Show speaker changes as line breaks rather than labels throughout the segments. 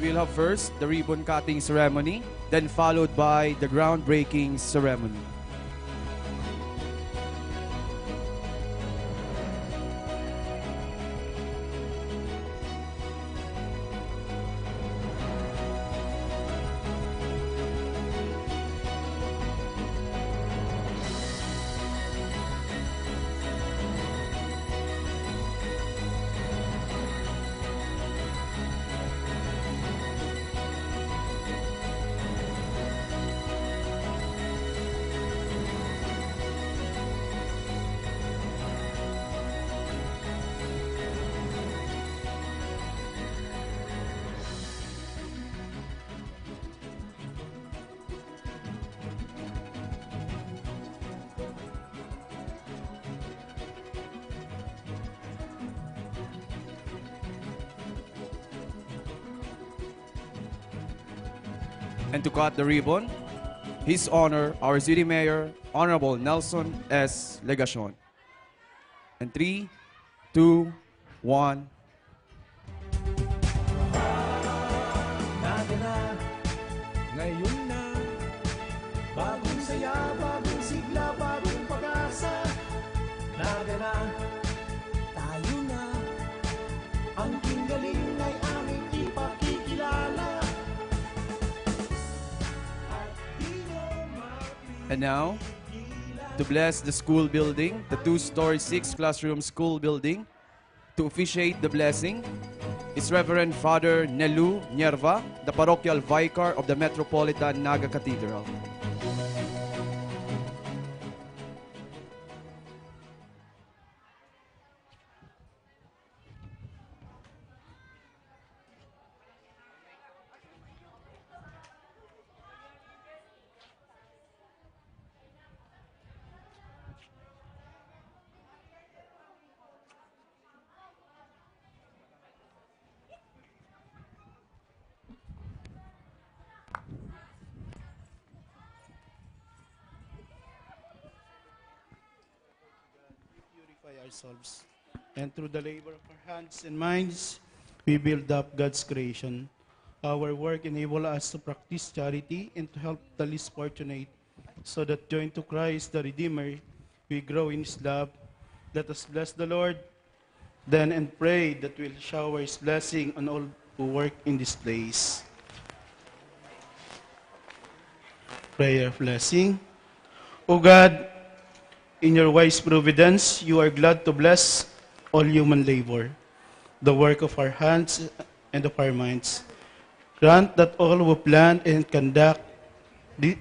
we'll have first the ribbon cutting ceremony, then followed by the groundbreaking ceremony. And to cut the ribbon, His Honor, our City Mayor, Honorable Nelson S. Legacion. And 3, 2, 1.
Naga na, ngayon na, bagong saya, bagong sigla, bagong pag-asa. Naga na, tayo na, ang galing ay aming ipakikilala.
And now, to bless the school building, the 2-story 6-classroom school building, to officiate the blessing is Reverend Father Nelu Nierva, the parochial vicar of the Metropolitan Naga Cathedral.
Ourselves. And through the labor of our hands and minds, we build up God's creation. Our work enables us to practice charity and to help the least fortunate, so that joined to Christ the Redeemer, we grow in His love. Let us bless the Lord then and pray that we'll shower His blessing on all who work in this place. Prayer of blessing. O God, in your wise providence, you are glad to bless all human labor, the work of our hands and of our minds. Grant that all who plan and conduct the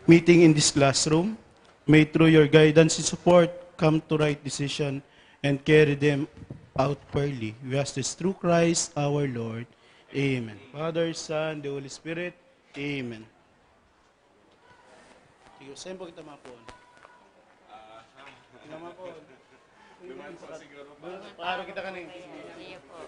meeting in this classroom may, through your guidance and support, come to right decision and carry them out fairly. We ask this through Christ our Lord. Amen. Father, Son, the Holy Spirit. Amen. Sige, saan po kita mapon? Naman po. Paano kita kanina?
Iya po.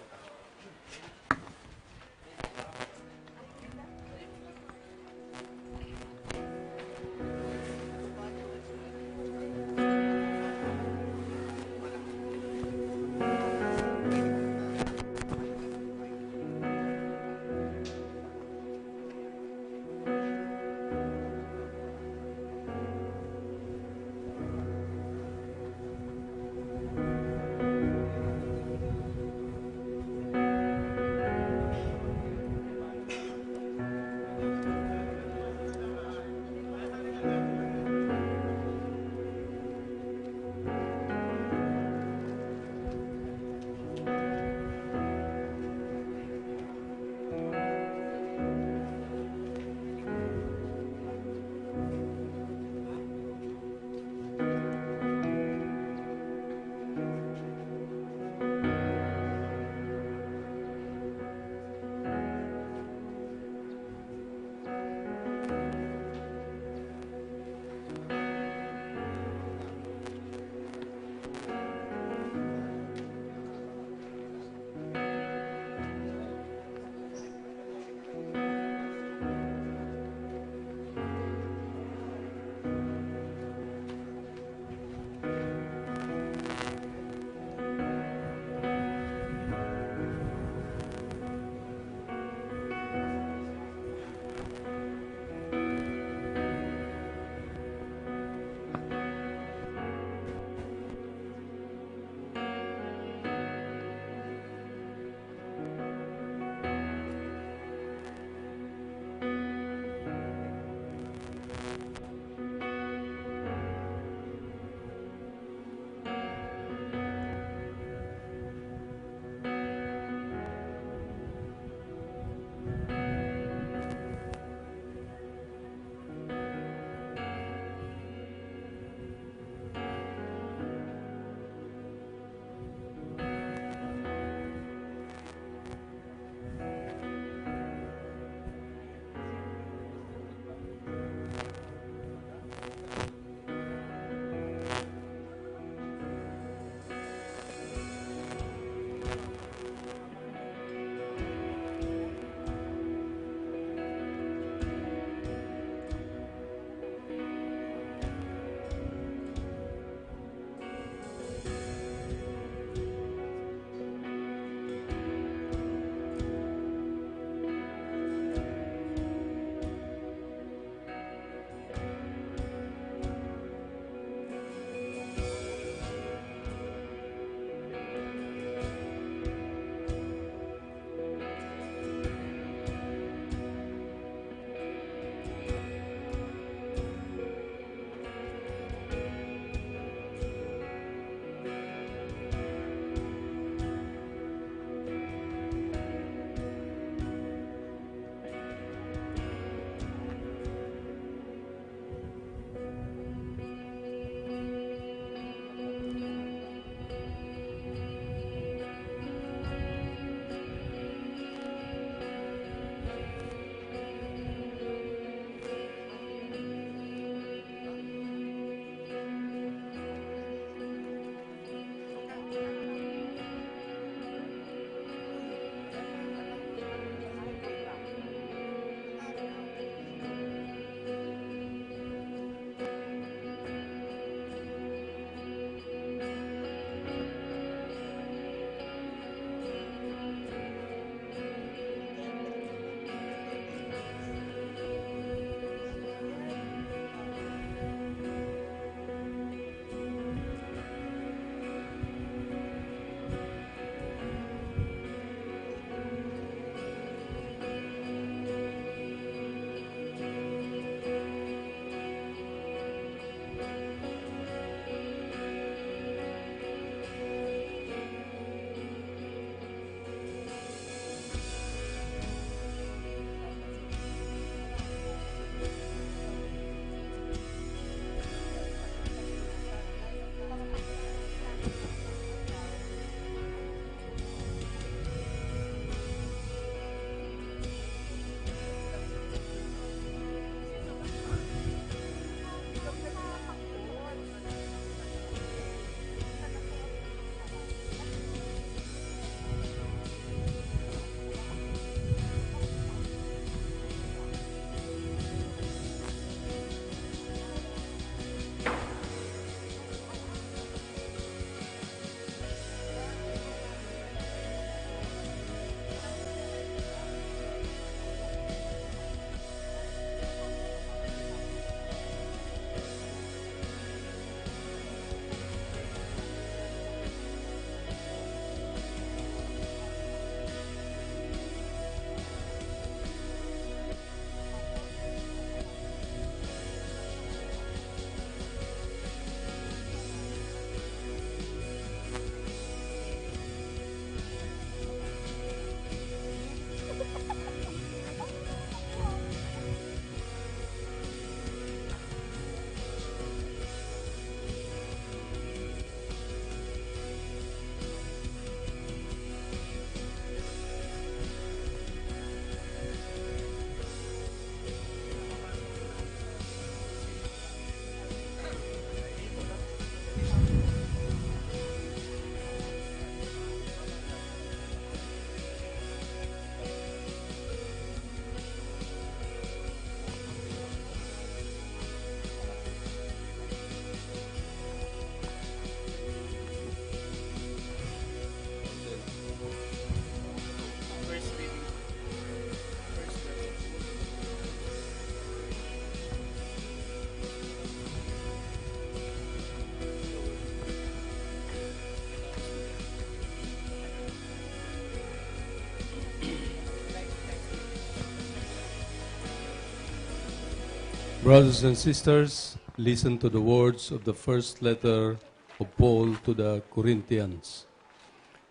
Brothers and sisters, listen to the words of the first letter of Paul to the Corinthians.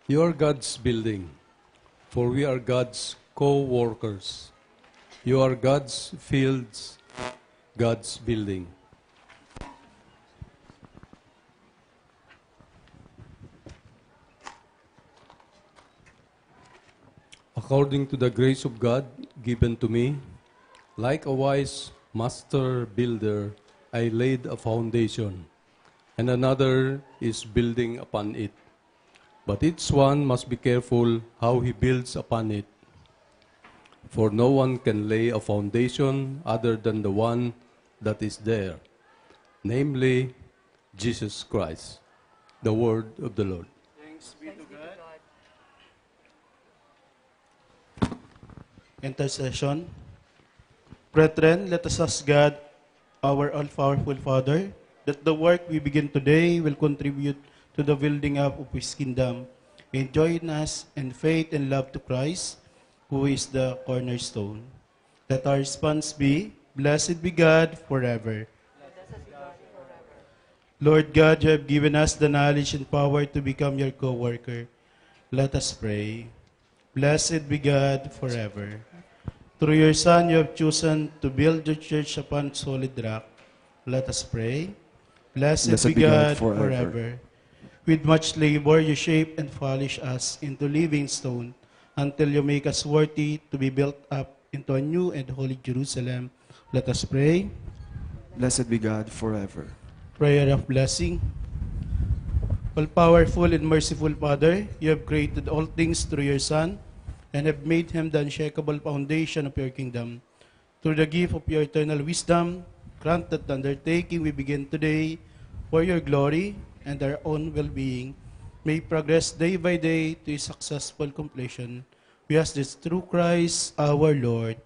You are God's building, for we are God's co-workers. You are God's fields, God's building. According to the grace of God given to me, like a wise master builder, I laid a foundation, and another is building upon it. But each one must be careful how he builds upon it. For no one can lay a foundation other than the one that is there, namely Jesus Christ. The word of the Lord.
Thanks be to God. Intercession. Brethren, let us ask God, our all-powerful Father, that the work we begin today will contribute to the building up of His kingdom, and join us in faith and love to Christ, who is the cornerstone. Let our response be, Blessed be God forever. Lord God, you have given us the knowledge and power to become your co-worker. Let us pray. Blessed be God forever. Through your Son, you have chosen to build your church upon solid rock. Let us pray. Blessed be God forever. With much labor, you shape and polish us into living stone until you make us worthy to be built up into a new and holy Jerusalem. Let us pray.
Blessed be God forever.
Prayer of blessing. All-powerful and merciful Father, you have created all things through your Son and have made him the unshakable foundation of your kingdom. Through the gift of your eternal wisdom, grant that the undertaking we begin today for your glory and our own well-being may progress day by day to a successful completion. We ask this through Christ our Lord.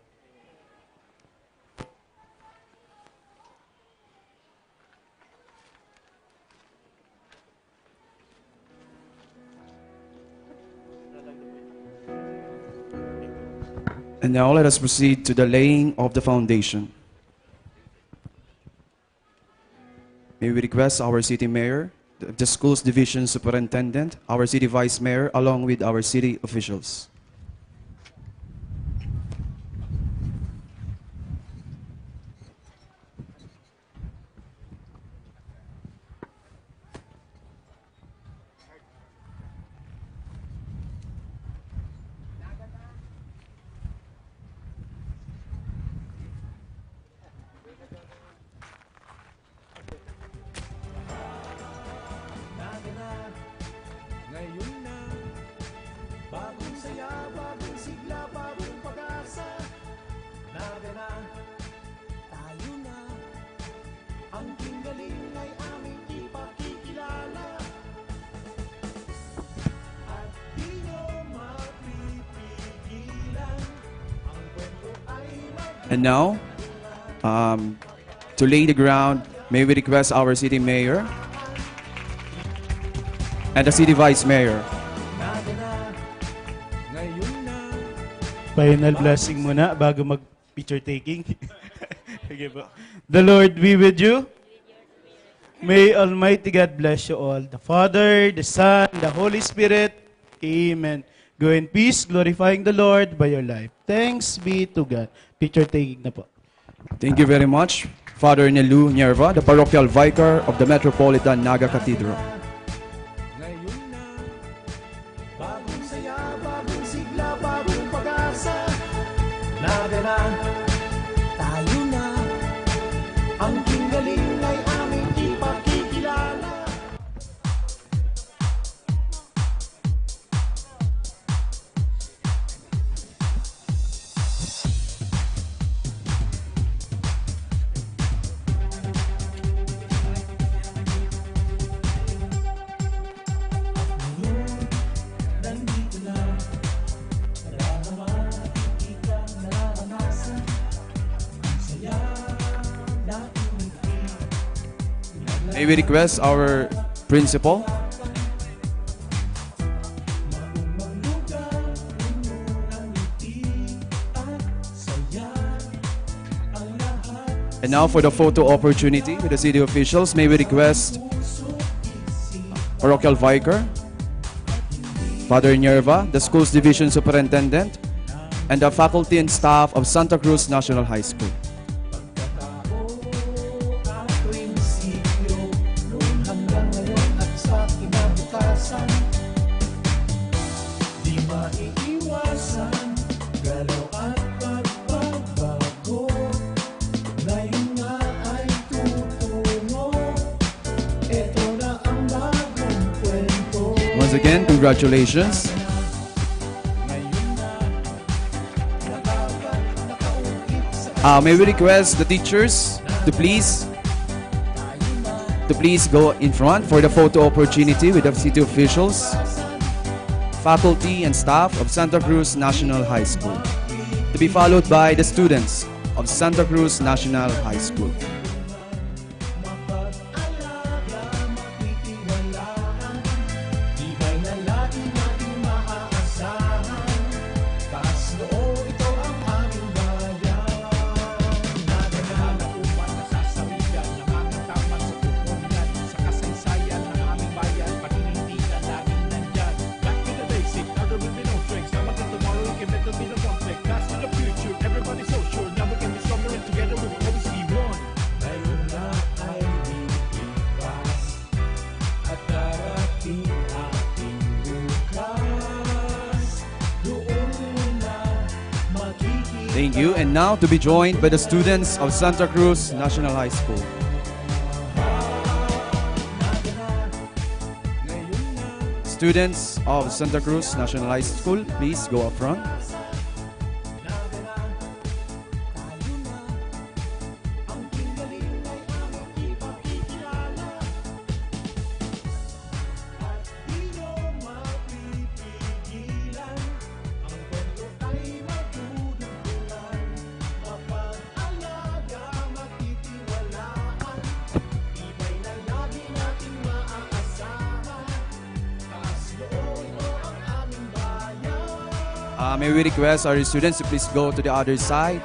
And now let us proceed to the laying of the foundation. May we request our city mayor, the school's division superintendent, our city vice mayor, along with our city officials.
Naga na, ngayon na. Bagong saya, bagong sigla, bagong pag-asa. Naga na, tayo na. Ang galing ay aming ipakikilala. At di nyo mapipigilan. Ang kwento ay
And now, to lay the ground, may we request our city mayor and the city vice mayor.
naga na, ngayon na.
Final blessing muna bago mag-picture taking. Sige po. The Lord be with you. May Almighty God bless you all. The Father, the Son, the Holy Spirit. Amen. Go in peace, glorifying the Lord by your life. Thanks be to God. Picture taking na po.
Thank you very much, Father Nelu Nyerva, the parochial vicar of the Metropolitan Naga Cathedral.
Ngayon na, bagong saya, bagong sigla, bagong pag-asa. Naga na, tayo na. Ang galing ay aming ipakikilala. Nandito na, naranaman, ikang nararanasan. Ang saya na umiti.
May we request our principal,
Maglugaw, puno ng ngiti at saya. Ang lahat
And now for the photo opportunity with the city officials, may we request Parochial Vicar, Father Nerva, the school's division superintendent, and the faculty and staff of Santa Cruz National High School.
prinsipyo noon hanggang ngayon at sa kinabukasan. Di maiiwasan, galaw at pagbabago. Ngayon nga ay tutungo. Ito na ang bagong kwento.
Once again, congratulations. May we request the teachers to please go in front for the photo opportunity with the city officials, faculty and staff of Santa Cruz National High School, to be followed by the students of Santa Cruz National High School.
Tibay na lagi nating maaasahan. Taas noo, ito ang aming bayan. Nagana upan na sasawigan ng aming taman sa tutungan. Sa kasaysayan ng aming bayan, paninindigan laging nandyan. Back to the basic, now there will be no strings. Now until tomorrow, we can bet there'll be no conflict. Past to the future, everybody's so sure. Now we can be stronger and together we will always be one. Ngayon na ay lilipas at darating ating bukas. Doon na makikita.
Thank you. And now to be joined by the students of Santa Cruz National High School. Students of Santa Cruz National High School, please go up front. May we request our students to please go to the other side.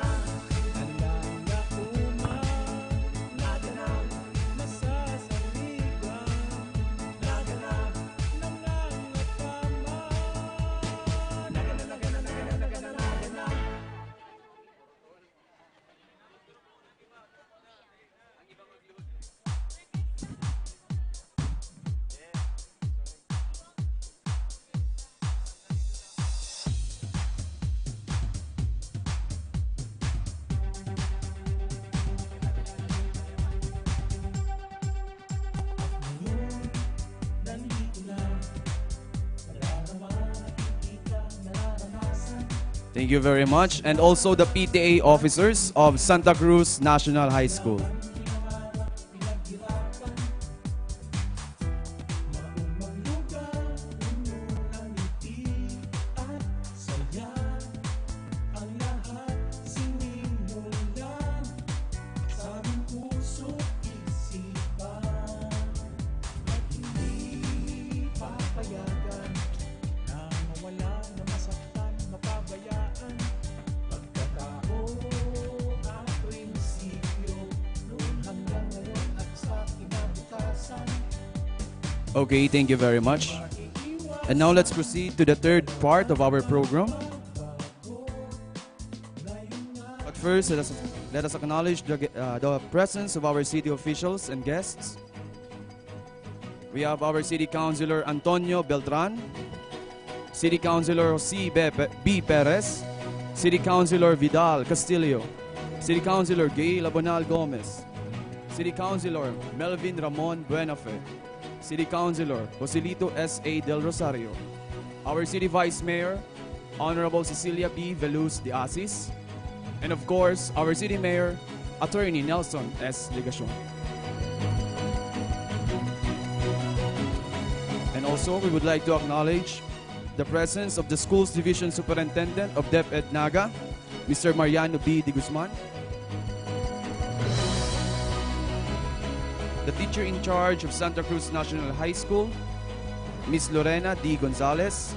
Thank you very much. And also the PTA officers of Santa Cruz National High School. Okay, thank you very much. And now let's proceed to the third part of our program. But first, let us acknowledge the presence of our city officials and guests. We have our City Councilor Antonio Beltran, City Councilor Jose B. Perez, City Councilor Vidal Castillo, City Councilor Gay Labonal Gomez, City Councilor Melvin Ramon Buenafe, City Councilor Joselito S.A. Del Rosario, our City Vice Mayor, Honorable Cecilia B. Veluz de Asis, and of course, our City Mayor, Attorney Nelson S. Ligacion. And also, we would like to acknowledge the presence of the school's Division Superintendent of DepEd Naga, Mr. Mariano B. de Guzman, the teacher in charge of Santa Cruz National High School, Ms. Lorena D. Gonzalez,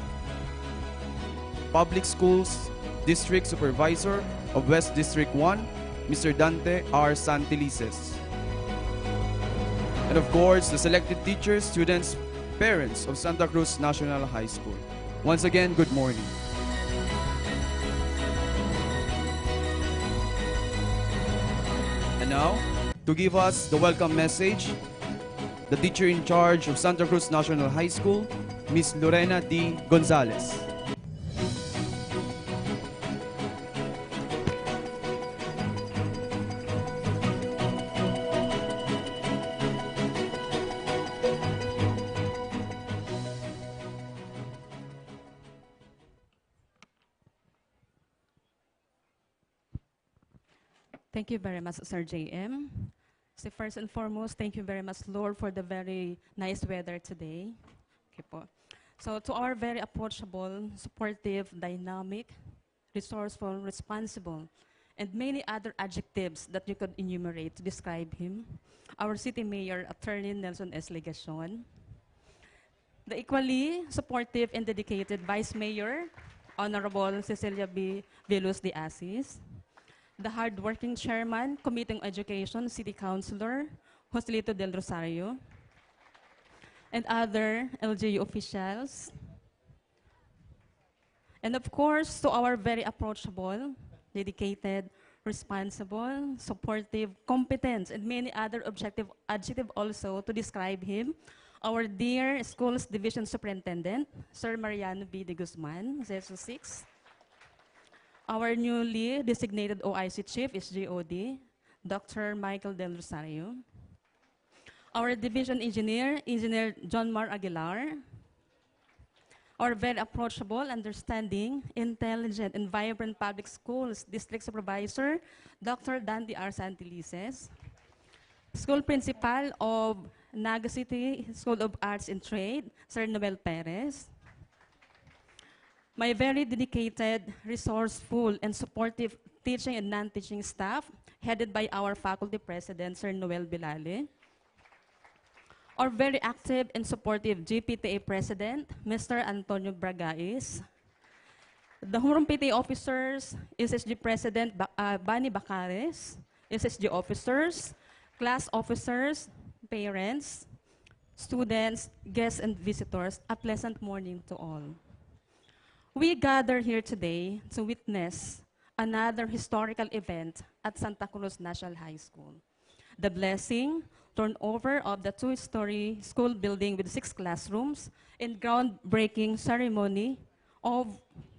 Public Schools District Supervisor of West District 1, Mr. Dante R. Santelices. And of course, the selected teachers, students, parents of Santa Cruz National High School. Once again, good morning. And now, to give us the welcome message, the teacher in charge of Santa Cruz National High School, Miss Lorena D. Gonzalez.
Thank you very much, Sir JM. So first and foremost, thank you very much, Lord, for the very nice weather today. Okay po. So to our very approachable, supportive, dynamic, resourceful, responsible, and many other adjectives that you could enumerate to describe him, our City Mayor, Attorney Nelson S. Legacion, the equally supportive and dedicated Vice Mayor, Honorable Cecilia B. Vilus de Asis, the hardworking Chairman, Committee on Education, City Councilor, Joselito del Rosario, and other LGU officials. And of course, to our very approachable, dedicated, responsible, supportive, competent, and many other objective adjective also to describe him, our dear Schools Division Superintendent, Sir Mariano B. de Guzman, ZSO 6. Our newly designated OIC Chief is GOD, Dr. Michael Del Rosario. Our Division Engineer, Engineer John Mar Aguilar. Our very approachable, understanding, intelligent, and vibrant public schools District Supervisor, Dr. Dante R. Santelices. School Principal of Naga City School of Arts and Trade, Sir Noel Perez. My very dedicated, resourceful, and supportive teaching and non-teaching staff, headed by our faculty president, Sir Noel Bilale. Our very active and supportive GPTA president, Mr. Antonio Bragais. The Huron PTA officers, SSG President Bani Bacares, SSG officers, class officers, parents, students, guests, and visitors, a pleasant morning to all. We gather here today to witness another historical event at Santa Cruz National High School. The blessing, turnover of the two-story school building with 6 classrooms, and groundbreaking ceremony of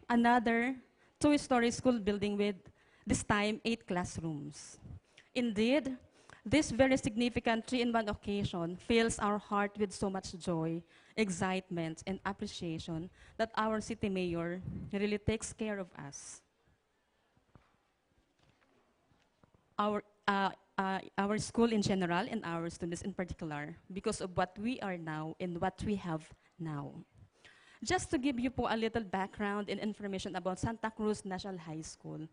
another two-story school building with, this time, 8 classrooms. Indeed, this very significant 3-in-1 occasion fills our heart with so much joy, excitement, and appreciation that our city mayor really takes care of us. Our school in general and our students in particular, because of what we are now and what we have now. Just to give you po a little background and information about Santa Cruz National High School.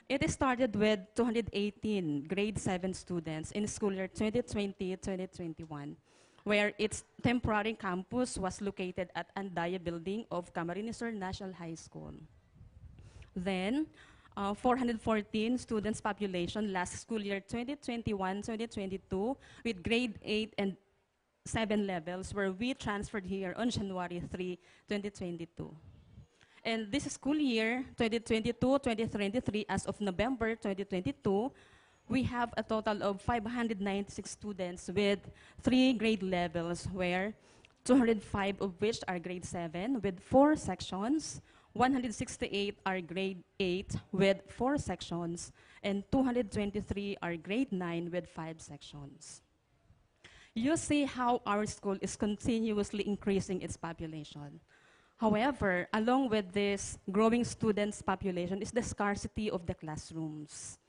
It started with 218 grade 7 students in school year 2020-2021, where its temporary campus was located at Andaya building of Camarines Sur National High School. Then, 414 students population last school year 2021-2022 with grade 8 and 7 levels, where we transferred here on January 3, 2022. And this school year, 2022-2023, as of November 2022, we have a total of 596 students with 3 grade levels, where 205 of which are grade 7 with 4 sections, 168 are grade 8 with 4 sections, and 223 are grade 9 with 5 sections. You see how our school is continuously increasing its population. However, along with this growing students' population is the scarcity of the classrooms.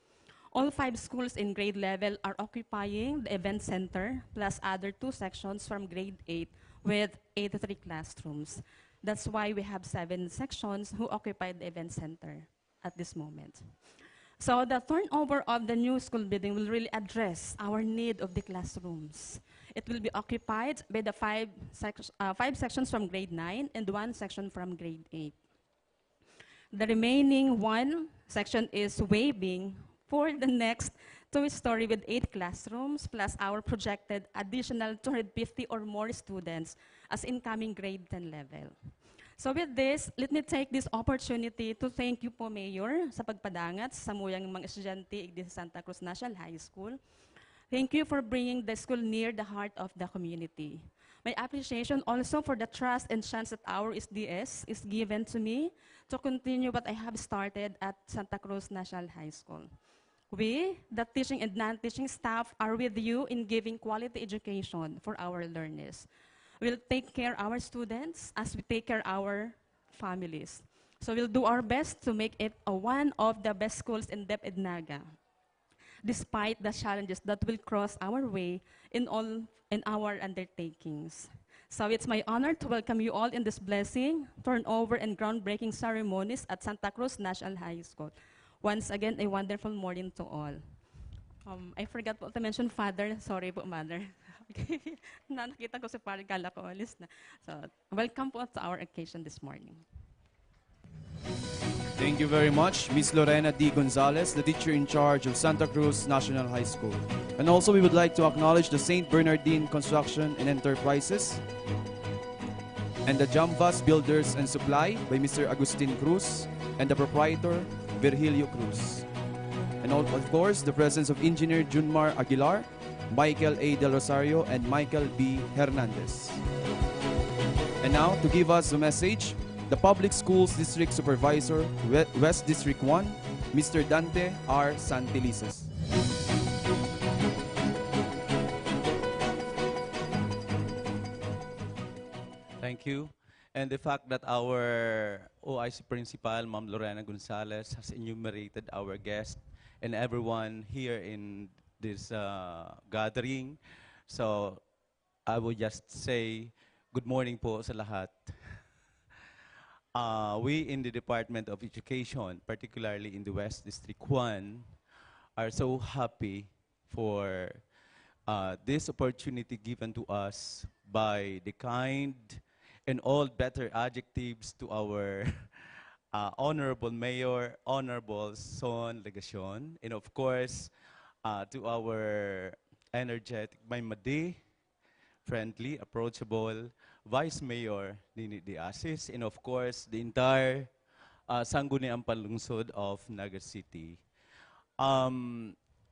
All 5 schools in grade level are occupying the event center, plus other 2 sections from grade 8 with 83 classrooms. That's why we have 7 sections who occupy the event center at this moment. So the turnover of the new school building will really address our need of the classrooms. It will be occupied by the 5 sections from grade 9 and 1 section from grade 8. The remaining 1 section is waiving for the next two-story with 8 classrooms, plus our projected additional 250 or more students as incoming grade 10 level. So with this, let me take this opportunity to thank you po, Mayor, sa pagpadangat sa samuyang mga estudyante di sa Santa Cruz National High School. Thank you for bringing the school near the heart of the community. My appreciation also for the trust and chance that our SDS is given to me to continue what I have started at Santa Cruz National High School. We, the teaching and non-teaching staff, are with you in giving quality education for our learners. We'll take care our students as we take care our families. So we'll do our best to make it one of the best schools in Naga, despite the challenges that will cross our way in our undertakings. So it's my honor to welcome you all in this blessing, turnover, and groundbreaking ceremonies at Santa Cruz National High School. Once again, a wonderful morning to all. I forgot po to mention Father. Sorry po, Mother. Nakita ko si Father, kala ko alis na. So, welcome po to our occasion this morning.
Thank you very much, Ms. Lorena D. Gonzalez, the teacher in charge of Santa Cruz National High School. And also, we would like to acknowledge the St. Bernardine Construction and Enterprises and the Jambas Builders and Supply by Mr. Agustin Cruz and the proprietor, Virgilio Cruz. And of course, the presence of Engineer Junmar Aguilar, Michael A. Del Rosario, and Michael B. Hernandez. And now, to give us a message, the Public Schools District Supervisor, West District 1, Mr. Dante R. Santelices.
Thank you. And the fact that our OIC principal, Ma'am Lorena Gonzalez, has enumerated our guests and everyone here in this gathering. So I would just say good morning po sa lahat. We in the Department of Education, particularly in the West District 1, are so happy for this opportunity given to us by the kind and all better adjectives to our Honorable Mayor, Honorable Son Legacion, and of course, to our energetic Maymadi, friendly, approachable Vice Mayor Nini Diasis, and of course, the entire Sangguniang Panlungsod of Naga City.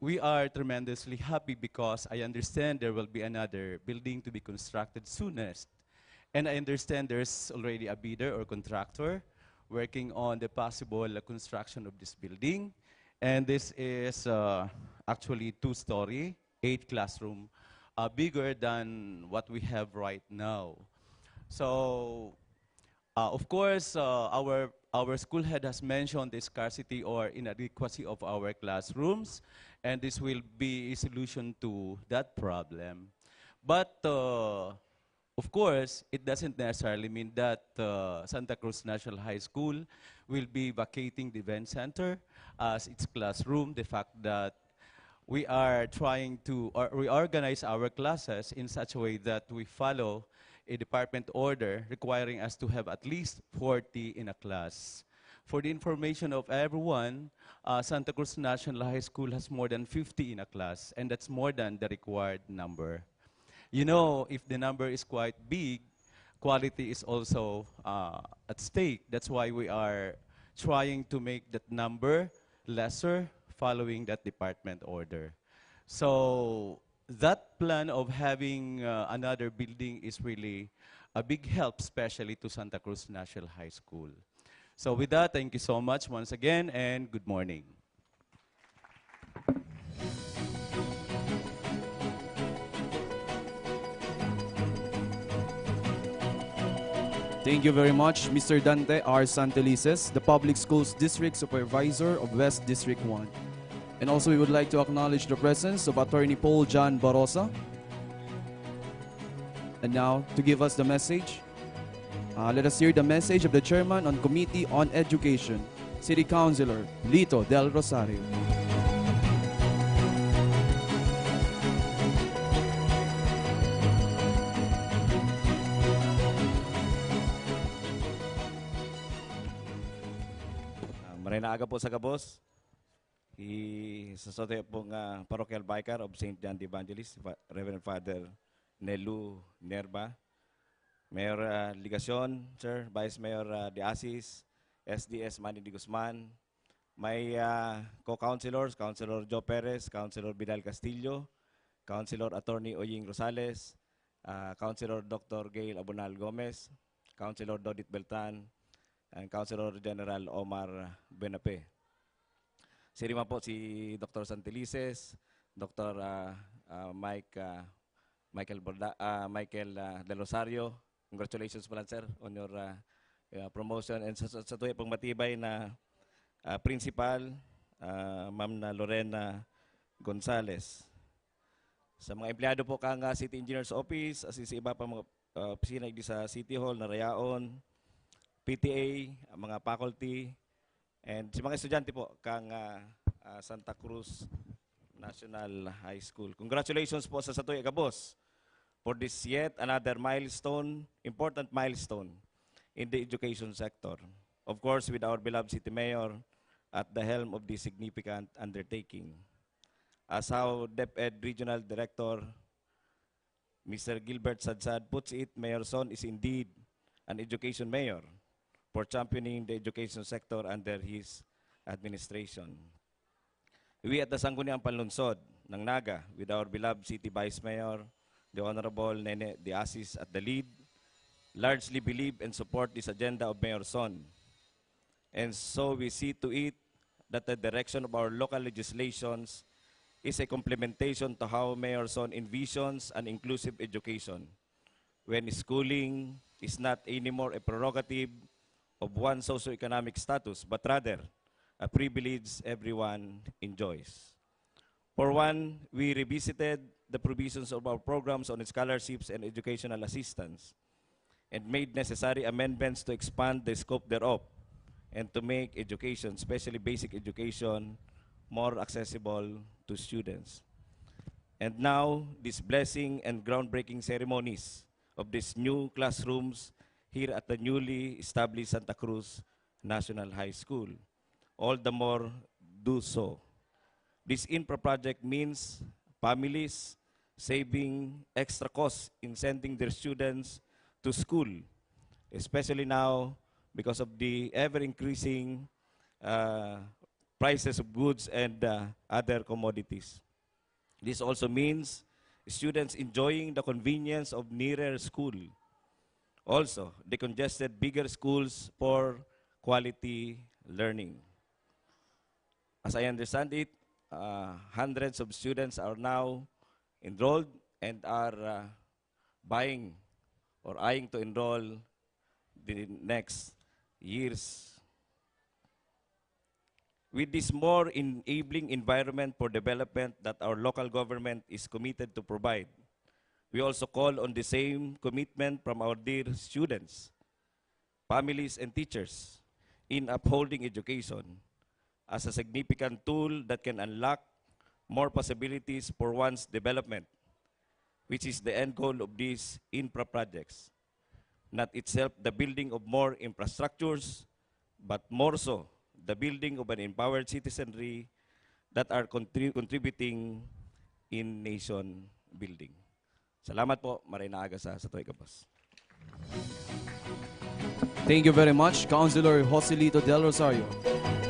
We are tremendously happy because I understand there will be another building to be constructed soonest. And I understand there's already a bidder or contractor working on the possible construction of this building. And this is actually 2-story, 8 classroom, bigger than what we have right now. So, of course, our school head has mentioned the scarcity or inadequacy of our classrooms, and this will be a solution to that problem. But, of course, it doesn't necessarily mean that Santa Cruz National High School will be vacating the event center as its classroom. The fact that we are trying to reorganize our classes in such a way that we follow a department order requiring us to have at least 40 in a class. For the information of everyone, Santa Cruz National High School has more than 50 in a class, and that's more than the required number. You know, if the number is quite big, quality is also at stake. That's why we are trying to make that number lesser following that department order. So that plan of having another building is really a big help, especially to Santa Cruz National High School. So with that, thank you so much once again, and good morning.
Thank you very much, Mr. Dante R. Santelices, the Public Schools District Supervisor of West District 1. And also, we would like to acknowledge the presence of Attorney Paul John Barosa. And now, to give us the message, let us hear the message of the Chairman on Committee on Education, City Councilor Lito Del Rosario.
Maray na aga po sa kabos. Sa sote pong parochial vicar of St. John the Evangelist, Reverend Father Nelu Nerva, Mayor Ligacion, Sir, Vice Mayor De Asis, SDS Manny Di Guzman, may co-councilors, Councilor Joe Perez, Councilor Vidal Castillo, Councilor Attorney Oying Rosales, Councilor Dr. Gail Abunal Gomez, Councilor Dodit Beltran, and Councilor General Omar Benape. Sirima po si Dr. Santelices, Dr. Michael Del Rosario. Congratulations po lang, sir, on your promotion. And sa tuwi pong matibay na principal, Ma'am na Lorena Gonzales. Sa mga empleyado po kang City Engineer's Office, as sa iba pa mga opisina sa City Hall, Narayaon, PTA, mga faculty, and sa mga estudyante po kang Santa Cruz National High School. Congratulations po sa Satoy Agabos for this yet another milestone, important milestone in the education sector. Of course, with our beloved City Mayor at the helm of this significant undertaking. As how DepEd Regional Director Mr. Gilbert Sadsad puts it, Mayor Son is indeed an education mayor for championing the education sector under his administration. We at the Sangguniang Panlunsod ng Naga, with our beloved City Vice Mayor, the Honorable Nene De Asis at the lead, largely believe and support this agenda of Mayor Son. And so we see to it that the direction of our local legislations is a complementation to how Mayor Son envisions an inclusive education, when schooling is not anymore a prerogative of one socioeconomic status, but rather a privilege everyone enjoys. For one, we revisited the provisions of our programs on scholarships and educational assistance and made necessary amendments to expand the scope thereof and to make education, especially basic education, more accessible to students. And now, these blessing and groundbreaking ceremonies of these new classrooms here at the newly established Santa Cruz National High School. All the more do so. This infra project means families saving extra costs in sending their students to school, especially now because of the ever-increasing prices of goods and other commodities. This also means students enjoying the convenience of nearer school. Also, decongested bigger schools for quality learning. As I understand it, hundreds of students are now enrolled and are buying or eyeing to enroll the next years. With this more enabling environment for development that our local government is committed to provide, we also call on the same commitment from our dear students, families, and teachers in upholding education as a significant tool that can unlock more possibilities for one's development, which is the end goal of these infra projects. Not itself the building of more infrastructures, but more so the building of an empowered citizenry that are contributing in nation building. Salamat po, maray na aga sa Satoy Kapos.
Thank you very much, Councilor Joselito Del Rosario.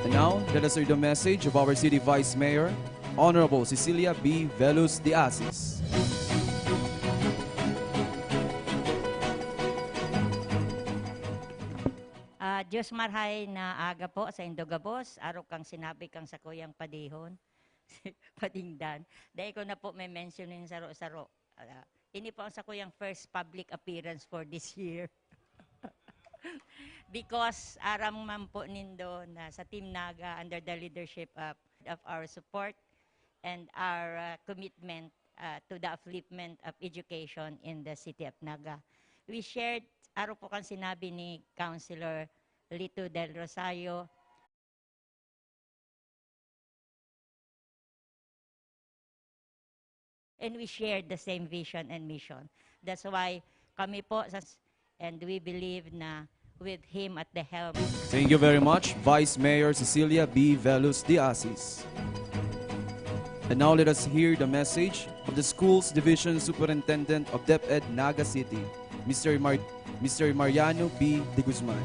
And now, let us hear the message of our City Vice Mayor, Honorable Cecilia B. Velus de Asis.
Diyos marhay na aga po sa Indogabos, araw kang sinabi kang sa kuyang padihon, padingdan. Dahil ko na po may mentionin saro-saro. Ini po ang sa kuyang first public appearance for this year. Because aram man po nindo na sa Team Naga under the leadership of our support and our commitment to the upliftment of education in the city of Naga. We shared, araw po kang sinabi ni Councilor Lito Del Rosario, and we shared the same vision and mission. That's why kami po, and we believe na with him at the helm.
Thank you very much, Vice Mayor Cecilia B. Velus de Asis. And now let us hear the message of the school's Division Superintendent of DepEd Naga City, Mr. Mariano B. De Guzman.